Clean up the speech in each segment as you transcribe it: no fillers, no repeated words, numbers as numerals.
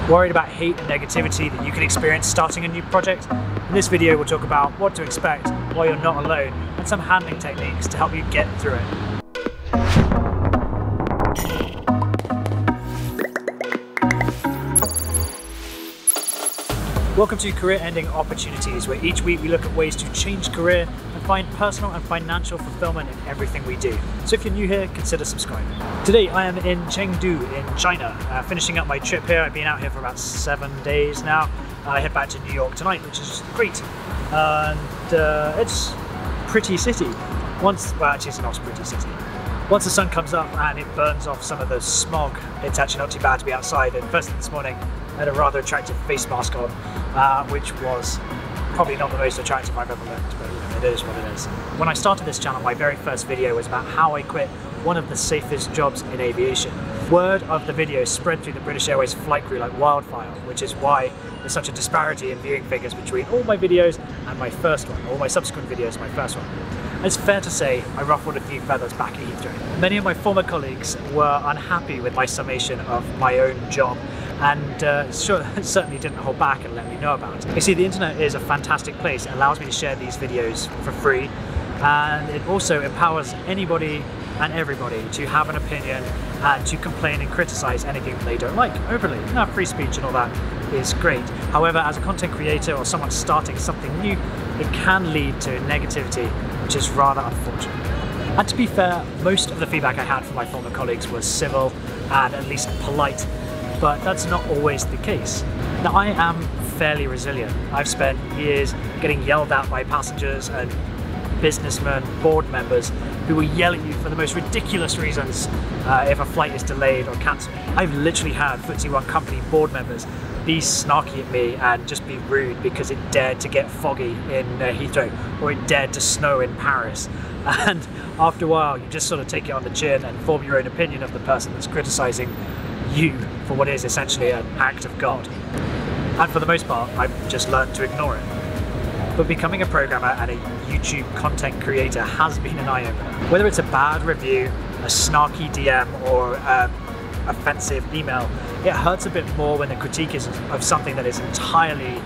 Worried about hate and negativity that you can experience starting a new project? In this video we'll talk about what to expect while you're not alone and some handling techniques to help you get through it. Welcome to Career Ending Opportunities, where each week we look at ways to change career and find personal and financial fulfillment in everything we do. So if you're new here, consider subscribing. Today I am in Chengdu in China, finishing up my trip here. I've been out here for about 7 days now. I head back to New York tonight, which is great. And it's a pretty city. Well, actually it's not a pretty city. Once the sun comes up and it burns off some of the smog, it's actually not too bad to be outside. And first thing this morning, I had a rather attractive face mask on, which was probably not the most attractive I've ever looked, but it is what it is. When I started this channel, my very first video was about how I quit one of the safest jobs in aviation. Word of the video spread through the British Airways flight crew like wildfire, which is why there's such a disparity in viewing figures between all my videos and my first one, all my subsequent videos and my first one. It's fair to say I ruffled a few feathers back at Heathrow. Many of my former colleagues were unhappy with my summation of my own job, and certainly didn't hold back and let me know about it. You see, the internet is a fantastic place. It allows me to share these videos for free, and it also empowers anybody and everybody to have an opinion and to complain and criticize anything that they don't like openly. Now, free speech and all that is great. However, as a content creator or someone starting something new, it can lead to negativity, which is rather unfortunate. And to be fair, most of the feedback I had from my former colleagues was civil and at least polite, but that's not always the case. Now, I am fairly resilient. I've spent years getting yelled at by passengers and businessmen, board members, who will yell at you for the most ridiculous reasons if a flight is delayed or cancelled. I've literally had FTSE 1 company board members be snarky at me and just be rude because it dared to get foggy in Heathrow, or it dared to snow in Paris. And after a while, you just sort of take it on the chin and form your own opinion of the person that's criticising you for what is essentially an act of God. And for the most part, I've just learned to ignore it. But becoming a programmer and a YouTube content creator has been an eye-opener. Whether it's a bad review, a snarky DM, or offensive email, it hurts a bit more when the critique is of something that is entirely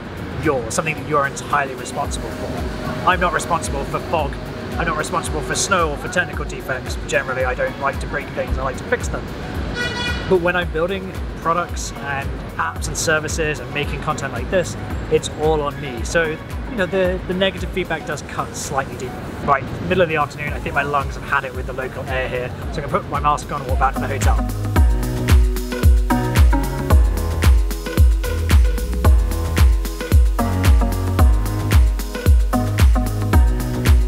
yours, something that you're entirely responsible for. I'm not responsible for fog. I'm not responsible for snow or for technical defects. Generally, I don't like to break things, I like to fix them. But when I'm building products and apps and services and making content like this, it's all on me. So, you know, the negative feedback does cut slightly deeper. Right, middle of the afternoon, I think my lungs have had it with the local air here, so I'm gonna put my mask on and walk back to the hotel.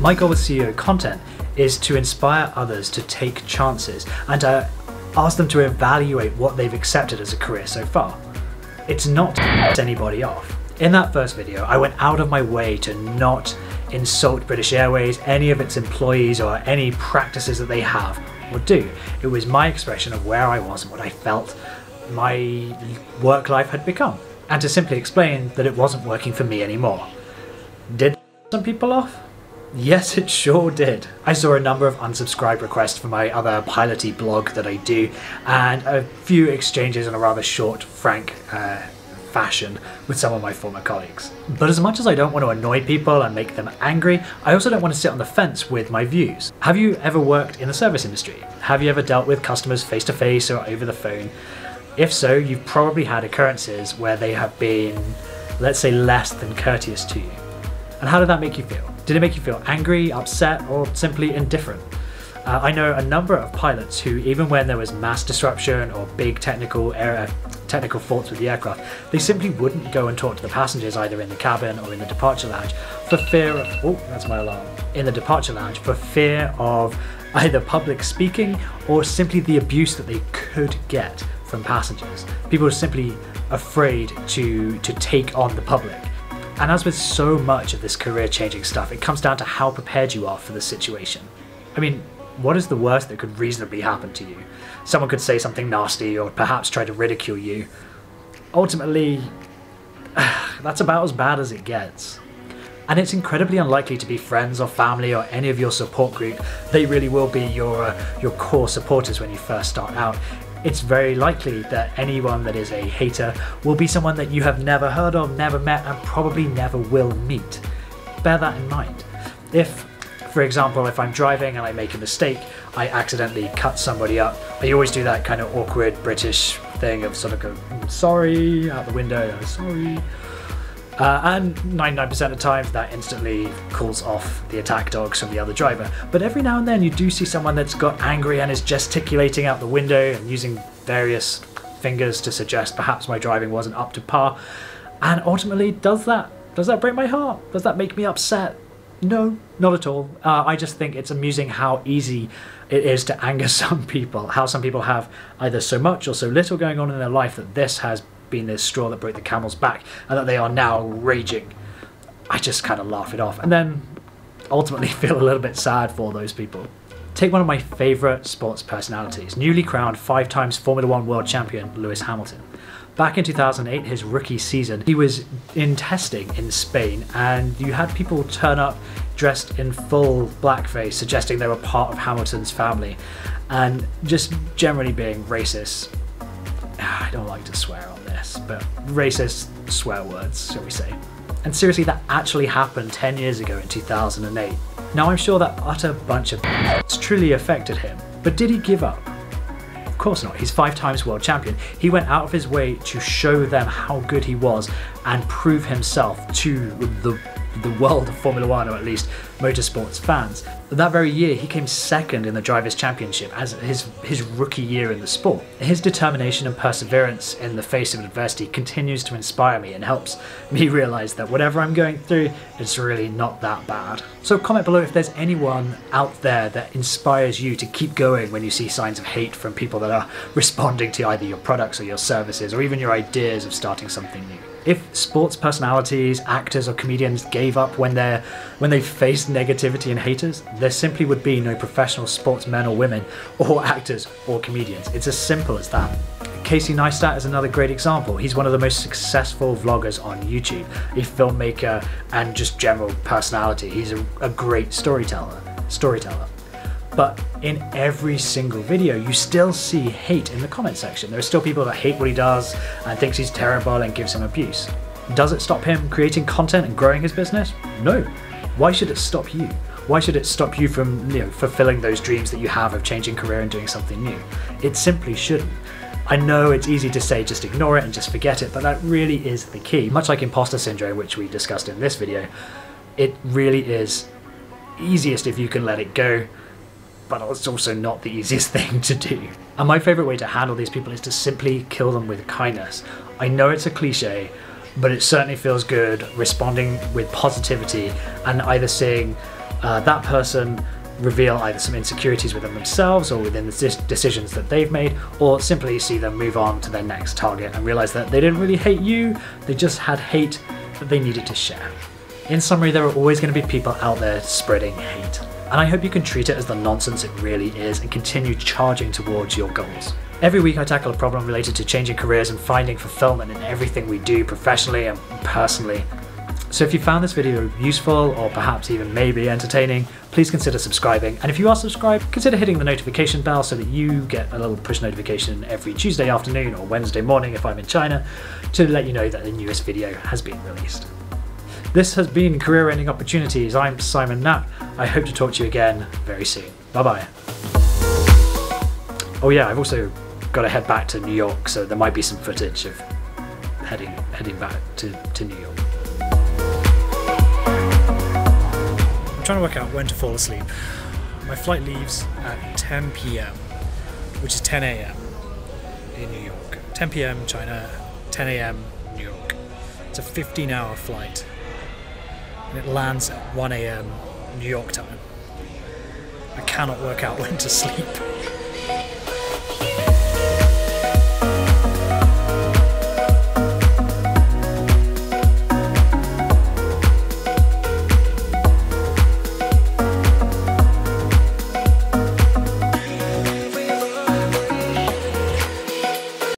My goal with CEO content is to inspire others to take chances and to ask them to evaluate what they've accepted as a career so far. It's not to piss anybody off. In that first video, I went out of my way to not insult British Airways, any of its employees, or any practices that they have or do. It was my expression of where I was and what I felt my work life had become, and to simply explain that it wasn't working for me anymore. Did some people off? Yes, it sure did. I saw a number of unsubscribe requests for my other piloty blog that I do, and a few exchanges in a rather short, frank fashion with some of my former colleagues. But as much as I don't want to annoy people and make them angry, I also don't want to sit on the fence with my views. Have you ever worked in the service industry? Have you ever dealt with customers face to face or over the phone? If so, you've probably had occurrences where they have been, let's say, less than courteous to you. And how did that make you feel? Did it make you feel angry, upset, or simply indifferent? I know a number of pilots who, even when there was mass disruption or big technical faults with the aircraft, they simply wouldn't go and talk to the passengers either in the cabin or in the departure lounge for fear of, oh, that's my alarm, in the departure lounge for fear of either public speaking or simply the abuse that they could get from passengers. People were simply afraid to take on the public. And as with so much of this career-changing stuff, it comes down to how prepared you are for the situation. I mean, what is the worst that could reasonably happen to you? Someone could say something nasty or perhaps try to ridicule you. Ultimately, that's about as bad as it gets. And it's incredibly unlikely to be friends or family or any of your support group. They really will be your core supporters when you first start out. it's very likely that anyone that is a hater will be someone that you have never heard of, never met, and probably never will meet. Bear that in mind. If, for example, if I'm driving and I make a mistake, I accidentally cut somebody up, I always do that kind of awkward British thing of sort of go, sorry, out the window, sorry. And 99% of the time that instantly calls off the attack dogs from the other driver. But every now and then you do see someone that's got angry and is gesticulating out the window and using various fingers to suggest perhaps my driving wasn't up to par. And ultimately, does that break my heart? Does that make me upset? No, not at all. I just think it's amusing how easy it is to anger some people, how some people have either so much or so little going on in their life that this has been the straw that broke the camel's back and that they are now raging. I just kind of laugh it off and then ultimately feel a little bit sad for those people. Take one of my favourite sports personalities, newly crowned 5 times Formula 1 world champion Lewis Hamilton. Back in 2008, his rookie season, he was in testing in Spain and you had people turn up dressed in full blackface suggesting they were part of Hamilton's family and just generally being racist. I don't like to swear on this, but racist swear words, shall we say. And seriously, that actually happened 10 years ago in 2008. Now I'm sure that utter bunch of truly affected him, but did he give up? Of course not. He's 5 times world champion. He went out of his way to show them how good he was and prove himself to the world of Formula 1, or at least motorsports fans. That very year he came second in the Drivers' Championship as his rookie year in the sport. His determination and perseverance in the face of adversity continues to inspire me and helps me realise that whatever I'm going through, it's really not that bad. So comment below if there's anyone out there that inspires you to keep going when you see signs of hate from people that are responding to either your products or your services or even your ideas of starting something new. If sports personalities, actors or comedians gave up when they faced negativity and haters, there simply would be no professional sportsmen or women or actors or comedians. It's as simple as that. Casey Neistat is another great example. He's one of the most successful vloggers on YouTube, a filmmaker and just general personality. He's a great storyteller. But in every single video, you still see hate in the comment section. There are still people that hate what he does and thinks he's terrible and gives him abuse. Does it stop him creating content and growing his business? No. Why should it stop you? Why should it stop you from, fulfilling those dreams that you have of changing career and doing something new? It simply shouldn't. I know it's easy to say just ignore it and just forget it, but that really is the key. Much like imposter syndrome, which we discussed in this video, it really is easiest if you can let it go, but it's also not the easiest thing to do. And my favourite way to handle these people is to simply kill them with kindness. I know it's a cliche, but it certainly feels good responding with positivity and either seeing that person reveal either some insecurities within themselves or within the decisions that they've made, or simply see them move on to their next target and realise that they didn't really hate you, they just had hate that they needed to share. In summary, there are always going to be people out there spreading hate. And I hope you can treat it as the nonsense it really is and continue charging towards your goals. Every week I tackle a problem related to changing careers and finding fulfillment in everything we do professionally and personally. So if you found this video useful or perhaps even maybe entertaining, please consider subscribing. And if you are subscribed, consider hitting the notification bell so that you get a little push notification every Tuesday afternoon or Wednesday morning if I'm in China to let you know that the newest video has been released. This has been Career Ending Opportunities. I'm Simon Knapp. I hope to talk to you again very soon. Bye bye. Oh yeah, I've also got to head back to New York, so there might be some footage of heading back to New York. I'm trying to work out when to fall asleep. My flight leaves at 10 p.m, which is 10 a.m. in New York. 10 p.m. China, 10 a.m. New York. It's a 15-hour flight. And it lands at 1 a.m. New York time. I cannot work out when to sleep.